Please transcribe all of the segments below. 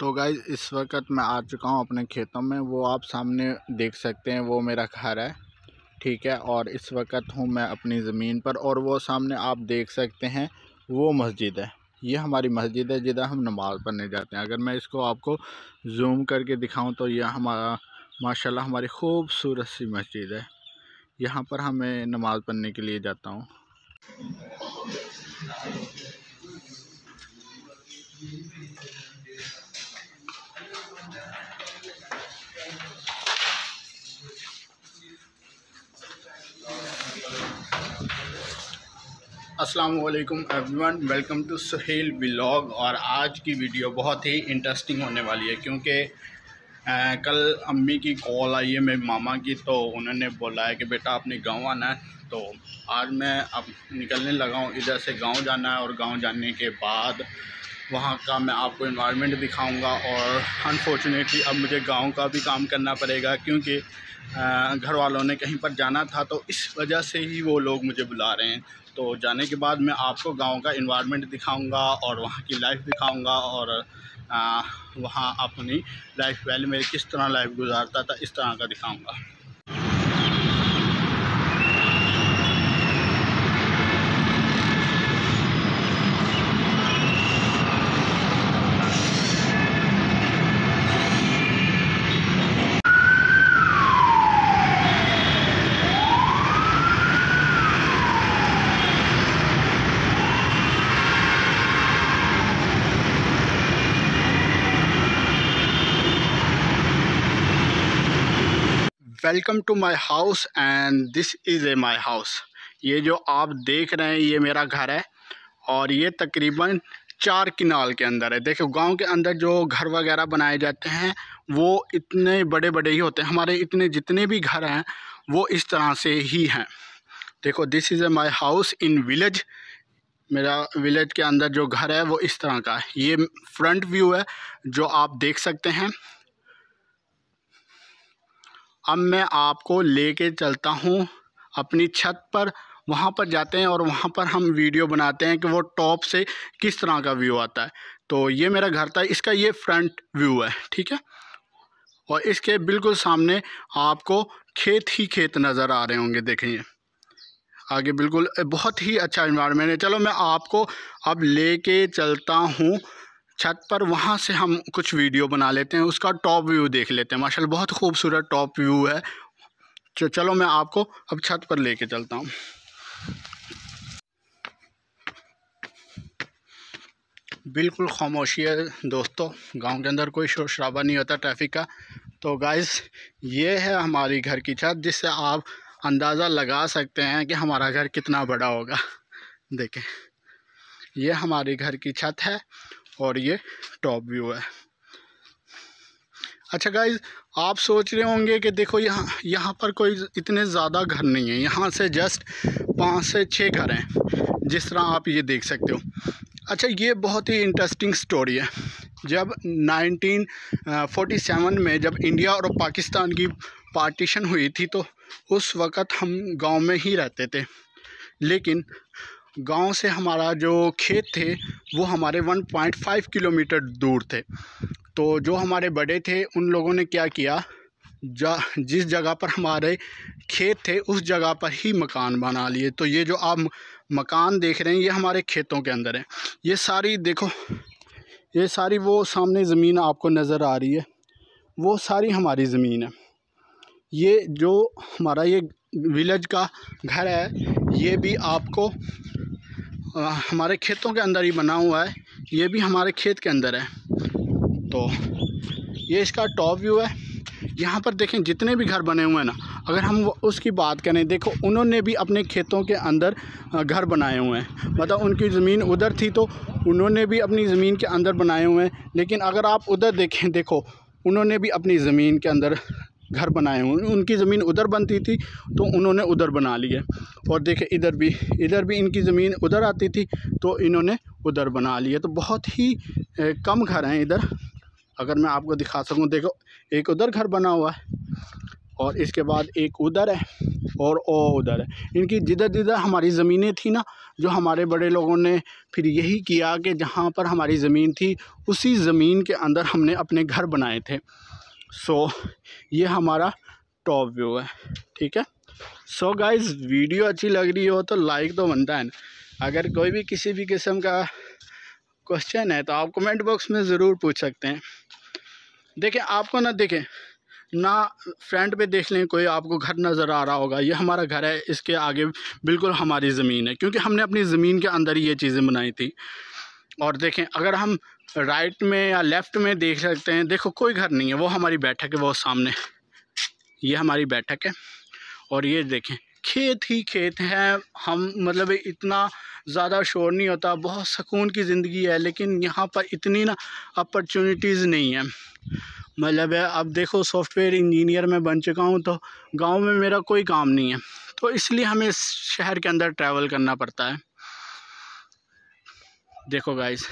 तो गाइस इस वक्त मैं आ चुका हूँ अपने खेतों में। वो आप सामने देख सकते हैं, वो मेरा घर है, ठीक है। और इस वक्त हूँ मैं अपनी ज़मीन पर, और वो सामने आप देख सकते हैं वो मस्जिद है। ये हमारी मस्जिद है जिधर हम नमाज़ पढ़ने जाते हैं। अगर मैं इसको आपको जूम करके दिखाऊं तो यह हमारा माशाल्लाह हमारी खूबसूरत सी मस्जिद है। यहाँ पर हमें नमाज़ पढ़ने के लिए जाता हूँ। अस्सलामुअलैकुम everyone, welcome to Suhel vlog. और आज की वीडियो बहुत ही इंटरेस्टिंग होने वाली है क्योंकि कल अम्मी की कॉल आई है मेरे मामा की, तो उन्होंने बोला है कि बेटा अपने गांव आना है। तो आज मैं अब निकलने लगा हूँ, इधर से गांव जाना है। और गांव जाने के बाद वहाँ का मैं आपको इन्वायरमेंट दिखाऊंगा। और अनफॉर्चुनेटली अब मुझे गांव का भी काम करना पड़ेगा क्योंकि घर वालों ने कहीं पर जाना था, तो इस वजह से ही वो लोग मुझे बुला रहे हैं। तो जाने के बाद मैं आपको गांव का इन्वायरमेंट दिखाऊंगा और वहाँ की लाइफ दिखाऊंगा, और वहाँ अपनी लाइफ पहले मैं किस तरह लाइफ गुजारता था इस तरह का दिखाऊंगा। Welcome to my house and this is a my house. ये जो आप देख रहे हैं ये मेरा घर है, और ये तकरीबन 4 किनाल के अंदर है। देखो गांव के अंदर जो घर वगैरह बनाए जाते हैं वो इतने बड़े बड़े ही होते हैं। हमारे इतने जितने भी घर हैं वो इस तरह से ही हैं। देखो this is a my house in village. मेरा विलेज के अंदर जो घर है वो इस तरह का है। ये फ्रंट व्यू है जो आप देख सकते हैं। अब मैं आपको लेके चलता हूँ अपनी छत पर। वहाँ पर जाते हैं और वहाँ पर हम वीडियो बनाते हैं कि वो टॉप से किस तरह का व्यू आता है। तो ये मेरा घर था, इसका ये फ्रंट व्यू है, ठीक है। और इसके बिल्कुल सामने आपको खेत ही खेत नज़र आ रहे होंगे। देखें आगे बिल्कुल बहुत ही अच्छा इन्वायरमेंट है। चलो मैं आपको अब लेके चलता हूँ छत पर, वहाँ से हम कुछ वीडियो बना लेते हैं, उसका टॉप व्यू देख लेते हैं। माशाल्लाह बहुत खूबसूरत टॉप व्यू है। चलो मैं आपको अब छत पर लेके चलता हूँ। बिल्कुल खामोशी है दोस्तों, गांव के अंदर कोई शोर शराबा नहीं होता ट्रैफिक का। तो गाइस ये है हमारी घर की छत, जिससे आप अंदाज़ा लगा सकते हैं कि हमारा घर कितना बड़ा होगा। देखें ये हमारी घर की छत है और ये टॉप व्यू है। अच्छा गाइस, आप सोच रहे होंगे कि देखो यहाँ पर कोई इतने ज़्यादा घर नहीं है। यहाँ से जस्ट 5 से 6 घर हैं, जिस तरह आप ये देख सकते हो। अच्छा ये बहुत ही इंटरेस्टिंग स्टोरी है। जब 1947 में जब इंडिया और पाकिस्तान की पार्टीशन हुई थी, तो उस वक़्त हम गांव में ही रहते थे। लेकिन गांव से हमारा जो खेत थे वो हमारे 1.5 किलोमीटर दूर थे। तो जो हमारे बड़े थे उन लोगों ने क्या किया, जिस जगह पर हमारे खेत थे उस जगह पर ही मकान बना लिए। तो ये जो आप मकान देख रहे हैं ये हमारे खेतों के अंदर है। ये सारी देखो, ये सारी वो सामने ज़मीन आपको नज़र आ रही है, वो सारी हमारी ज़मीन है। ये जो हमारा ये विलेज का घर है ये भी आपको हमारे खेतों के अंदर ही बना हुआ है। ये भी हमारे खेत के अंदर है। तो ये इसका टॉप व्यू है। यहाँ पर देखें जितने भी घर बने हुए हैं ना, अगर हम उसकी बात करें, देखो उन्होंने भी अपने खेतों के अंदर घर बनाए हुए हैं। मतलब उनकी ज़मीन उधर थी तो उन्होंने भी अपनी ज़मीन के अंदर बनाए हुए हैं। लेकिन अगर आप उधर देखें, देखो उन्होंने भी अपनी ज़मीन के अंदर घर बनाए हुए। उनकी ज़मीन उधर बनती थी तो उन्होंने उधर बना लिए। और देखें इधर भी इनकी ज़मीन उधर आती थी तो इन्होंने उधर बना लिए। तो बहुत ही कम घर हैं इधर। अगर मैं आपको दिखा सकूं, देखो एक उधर घर बना हुआ है और इसके बाद एक उधर है और उधर है। इनकी जिधर जिधर हमारी ज़मीनें थी ना, जो हमारे बड़े लोगों ने फिर यही किया कि जहाँ पर हमारी ज़मीन थी उसी ज़मीन के अंदर हमने अपने घर बनाए थे। सो ये हमारा टॉप व्यू है, ठीक है। सो गाइस, वीडियो अच्छी लग रही हो तो लाइक तो बनता है ना। अगर कोई भी किसी भी किस्म का क्वेश्चन है तो आप कमेंट बॉक्स में ज़रूर पूछ सकते हैं। देखें, आपको ना देखें ना फ्रंट पे देख लें, कोई आपको घर नज़र आ रहा होगा, ये हमारा घर है, इसके आगे बिल्कुल हमारी ज़मीन है, क्योंकि हमने अपनी ज़मीन के अंदर ही ये चीज़ें बनाई थी। और देखें, अगर हम राइट में या लेफ़्ट में देख सकते हैं, देखो कोई घर नहीं है, वो हमारी बैठक है, वो सामने ये हमारी बैठक है। और ये देखें, खेत ही खेत हैं। हम मतलब इतना ज़्यादा शोर नहीं होता, बहुत सुकून की ज़िंदगी है, लेकिन यहाँ पर इतनी ना अपॉर्चुनिटीज़ नहीं है। मतलब है, अब देखो सॉफ्टवेयर इंजीनियर मैं बन चुका हूँ, तो गांव में मेरा कोई काम नहीं है, तो इसलिए हमें शहर के अंदर ट्रैवल करना पड़ता है। देखो गाइस,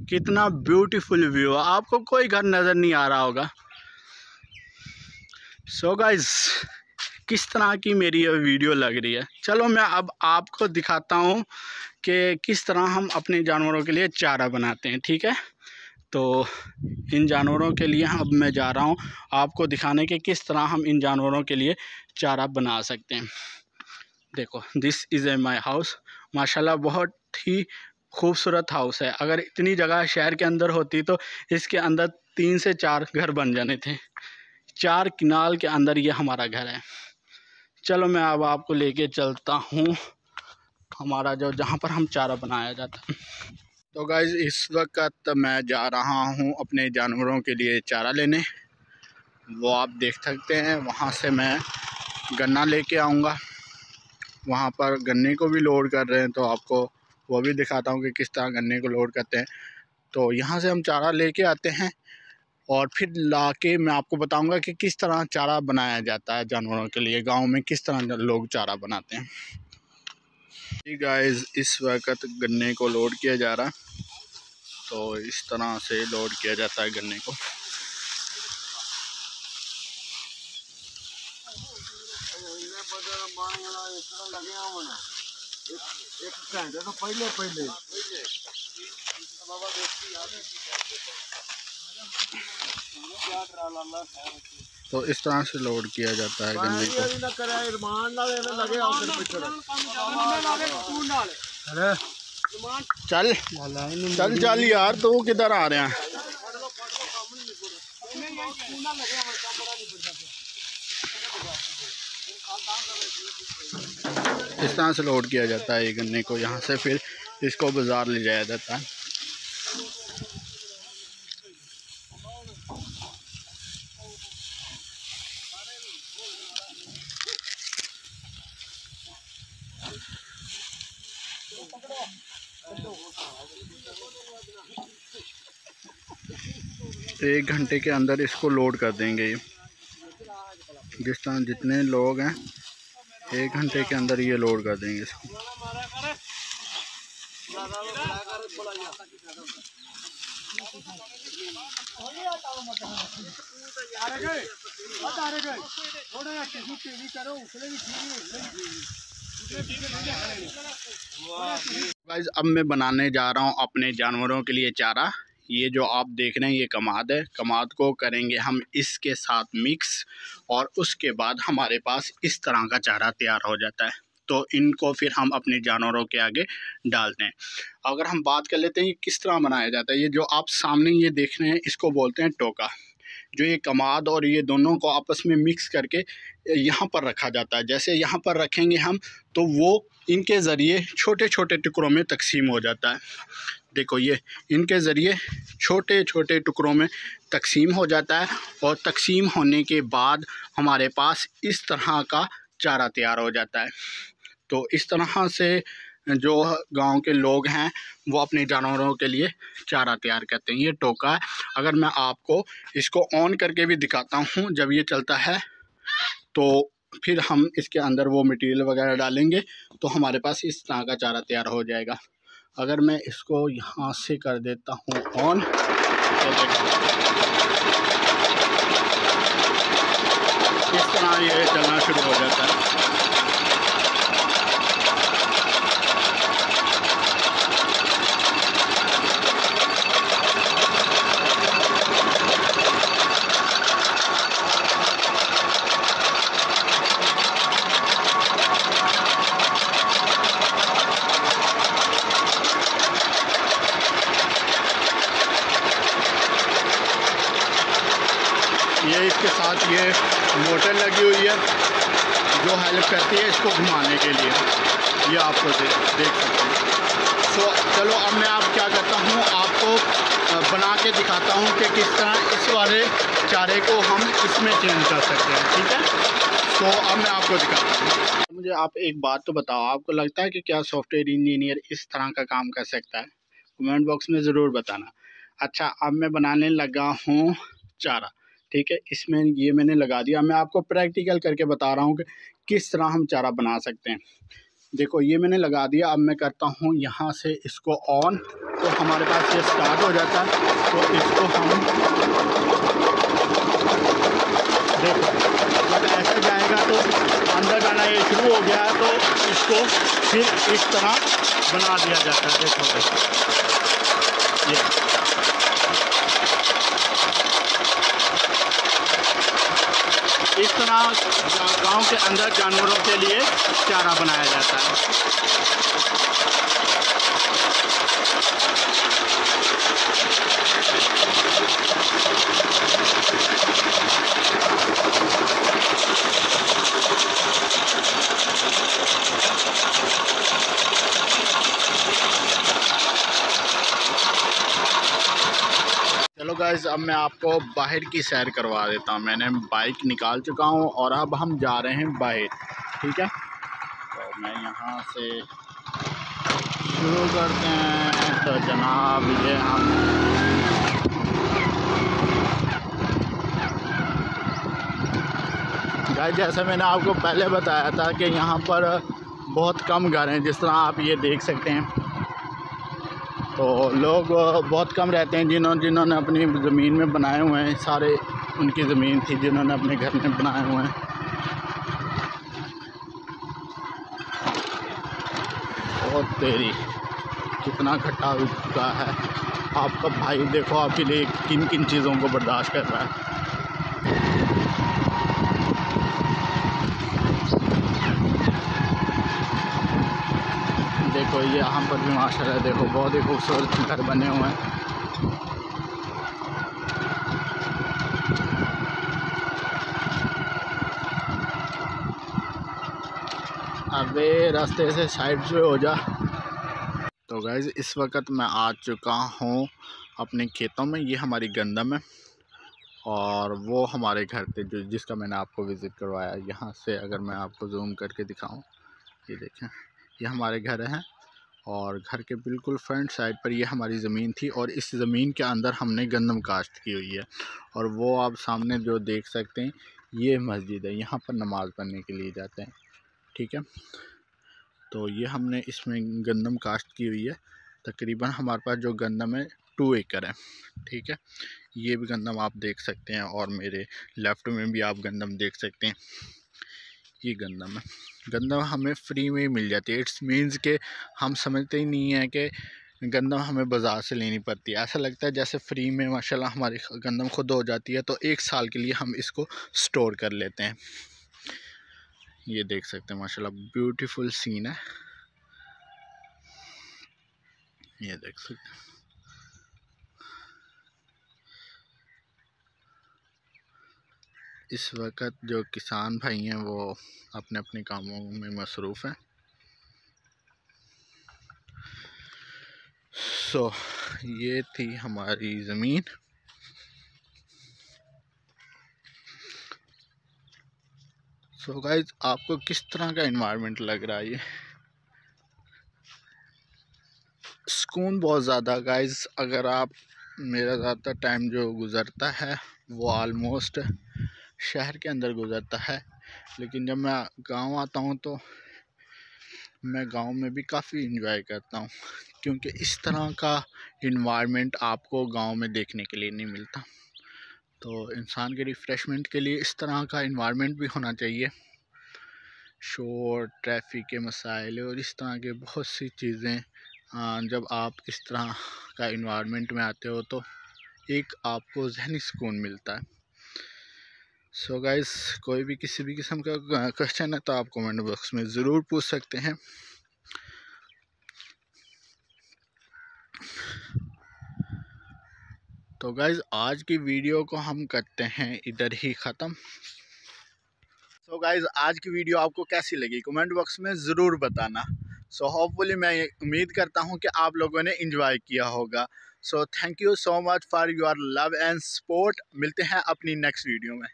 कितना ब्यूटीफुल व्यू है, आपको कोई घर नज़र नहीं आ रहा होगा। सो गाइस, किस तरह की मेरी ये वीडियो लग रही है। चलो मैं अब आपको दिखाता हूँ कि किस तरह हम अपने जानवरों के लिए चारा बनाते हैं, ठीक है। तो इन जानवरों के लिए अब मैं जा रहा हूँ आपको दिखाने के किस तरह हम इन जानवरों के लिए चारा बना सकते हैं। देखो, this is a my house. माशाल्लाह बहुत ही खूबसूरत हाउस है। अगर इतनी जगह शहर के अंदर होती तो इसके अंदर 3 से 4 घर बन जाने थे। 4 किनाल के अंदर ये हमारा घर है। चलो मैं अब आपको लेके चलता हूँ हमारा जो जहाँ पर हम चारा बनाया जाता है। तो गाइज़, इस वक्त मैं जा रहा हूँ अपने जानवरों के लिए चारा लेने। वो आप देख सकते हैं, वहाँ से मैं गन्ना लेके आऊँगा। वहाँ पर गन्ने को भी लोड कर रहे हैं, तो आपको वो भी दिखाता हूँ कि किस तरह गन्ने को लोड करते हैं। तो यहाँ से हम चारा लेके आते हैं और फिर लाके मैं आपको बताऊँगा कि किस तरह चारा बनाया जाता है जानवरों के लिए। गाँव में किस तरह लोग चारा बनाते हैं। गाइस, इस वक्त गन्ने को लोड किया जा रहा है, तो इस तरह से लोड किया जाता है गन्ने को। तो इस तरह से लोड किया जाता है गन्ने को। चल चल चल यार, तो किधर आ रहे हैं। इस तरह से लोड किया जाता है ये गन्ने को। यहाँ से फिर इसको बाज़ार ले जाया जाता है। एक घंटे के अंदर इसको लोड कर देंगे। ये जिस तरह जितने लोग हैं, 1 घंटे के अंदर ये लोड कर देंगे इसको। गाइस, अब मैं बनाने जा रहा हूँ अपने जानवरों के लिए चारा। ये जो आप देख रहे हैं ये कमाद है। कमाद को करेंगे हम इसके साथ मिक्स, और उसके बाद हमारे पास इस तरह का चारा तैयार हो जाता है। तो इनको फिर हम अपने जानवरों के आगे डालते हैं। अगर हम बात कर लेते हैं ये किस तरह बनाया जाता है, ये जो आप सामने ये देख रहे हैं इसको बोलते हैं टोका। जो ये कमाद और ये दोनों को आपस में मिक्स करके यहाँ पर रखा जाता है। जैसे यहाँ पर रखेंगे हम, तो वो इनके ज़रिए छोटे छोटे टुकड़ों में तकसीम हो जाता है। देखो, ये इनके ज़रिए छोटे छोटे टुकड़ों में तकसीम हो जाता है, और तकसीम होने के बाद हमारे पास इस तरह का चारा तैयार हो जाता है। तो इस तरह से जो गांव के लोग हैं वो अपने जानवरों के लिए चारा तैयार करते हैं। ये टोका है। अगर मैं आपको इसको ऑन करके भी दिखाता हूँ, जब ये चलता है तो फिर हम इसके अंदर वो मटेरियल वगैरह डालेंगे, तो हमारे पास इस तरह का चारा तैयार हो जाएगा। अगर मैं इसको यहाँ से कर देता हूँ ऑन, तो इस तरह ये चलना शुरू हो जाता है। ये इसके साथ ये मोटर लगी हुई है जो हेल्प करती है इसको घुमाने के लिए, ये आपको देख सकते हैं। तो चलो अब मैं आप क्या करता हूँ, आपको बना के दिखाता हूँ कि किस तरह इस वाले चारे को हम इसमें चेंज कर सकते हैं। ठीक है, तो अब मैं आपको दिखाता हूँ। मुझे आप एक बात तो बताओ, आपको लगता है कि क्या सॉफ्टवेयर इंजीनियर इस तरह का काम कर सकता है? कमेंट बॉक्स में ज़रूर बताना। अच्छा, अब मैं बनाने लगा हूँ चारा। ठीक है, इसमें ये मैंने लगा दिया। मैं आपको प्रैक्टिकल करके बता रहा हूँ कि किस तरह हम चारा बना सकते हैं। देखो ये मैंने लगा दिया। अब मैं करता हूँ यहाँ से इसको ऑन, तो हमारे पास ये स्टार्ट हो जाता है। तो इसको हम देखो जब ऐसा जाएगा तो अंदर जाना ये शुरू हो गया है, तो इसको फिर इस तरह बना दिया जाता है। देखो ये इस तरह गांव के अंदर जानवरों के लिए चारा बनाया जाता है। चलो गाइस, अब मैं आपको बाहर की सैर करवा देता हूँ। मैंने बाइक निकाल चुका हूँ और अब हम जा रहे हैं बाहर। ठीक है, तो मैं यहाँ से शुरू करते हैं। तो जनाब ये हम गाइस, जैसे मैंने आपको पहले बताया था कि यहाँ पर बहुत कम घर हैं, जिस तरह आप ये देख सकते हैं। तो लोग बहुत कम रहते हैं जिन्होंने अपनी ज़मीन में बनाए हुए हैं। सारे उनकी ज़मीन थी जिन्होंने अपने घर में बनाए हुए हैं। और तेरी कितना घटा हो चुका है आपका भाई। देखो आपके लिए किन किन चीज़ों को बर्दाश्त कर रहा है। देखो ये यहाँ पर भी माशाल्लाह देखो बहुत ही खूबसूरत घर बने हुए हैं। अबे रास्ते से साइड पे हो जा। तो गाइस, इस वक्त मैं आ चुका हूँ अपने खेतों में। ये हमारी गंदम है और वो हमारे घर थे जिसका मैंने आपको विज़िट करवाया। यहाँ से अगर मैं आपको जूम करके दिखाऊं, ये देखें, ये हमारे घर हैं और घर के बिल्कुल फ्रंट साइड पर ये हमारी ज़मीन थी और इस ज़मीन के अंदर हमने गंदम काश्त की हुई है। और वो आप सामने जो देख सकते हैं ये मस्जिद है, यहाँ पर नमाज़ पढ़ने के लिए जाते हैं। ठीक है, तो ये हमने इसमें गंदम काश्त की हुई है। तकरीबन हमारे पास जो गंदम है 2 एकड़ है। ठीक है, ये भी गंदम आप देख सकते हैं और मेरे लेफ़्ट में भी आप गंदम देख सकते हैं। ये गंदम है। गंदम हमें फ्री में ही मिल जाती है। इट्स मीन्स के हम समझते ही नहीं है कि गंदम हमें बाज़ार से लेनी पड़ती है। ऐसा लगता है जैसे फ्री में माशाल्लाह हमारी गंदम खुद हो जाती है। तो 1 साल के लिए हम इसको स्टोर कर लेते हैं। ये देख सकते हैं माशाल्लाह ब्यूटीफुल सीन है। ये देख सकते हैं। इस वक्त जो किसान भाई हैं वो अपने अपने कामों में मसरूफ़ हैं। सो ये थी हमारी ज़मीन। सो गाइस, आपको किस तरह का इन्वायरमेंट लग रहा है? ये सुकून बहुत ज़्यादा गाइस। अगर आप मेरा ज़्यादातर टाइम जो गुज़रता है वो आलमोस्ट शहर के अंदर गुज़रता है, लेकिन जब मैं गांव आता हूं तो मैं गांव में भी काफ़ी इंजॉय करता हूं, क्योंकि इस तरह का इन्वायरमेंट आपको गांव में देखने के लिए नहीं मिलता। तो इंसान के रिफ़्रेशमेंट के लिए इस तरह का इन्वायरमेंट भी होना चाहिए। शोर, ट्रैफिक के मसाइल और इस तरह के बहुत सी चीज़ें, जब आप इस तरह का इन्वायरमेंट में आते हो तो एक आपको ज़हनी सुकून मिलता है। सो गाइस, कोई भी किसी भी किस्म का क्वेश्चन है तो आप कमेंट बॉक्स में ज़रूर पूछ सकते हैं। तो गाइज़ आज की वीडियो को हम करते हैं इधर ही ख़त्म। सो गाइज़ आज की वीडियो आपको कैसी लगी कमेंट बॉक्स में ज़रूर बताना। सो होपफुली मैं उम्मीद करता हूँ कि आप लोगों ने एंजॉय किया होगा। So thank you so much for your love and support. मिलते हैं अपनी नेक्स्ट वीडियो में।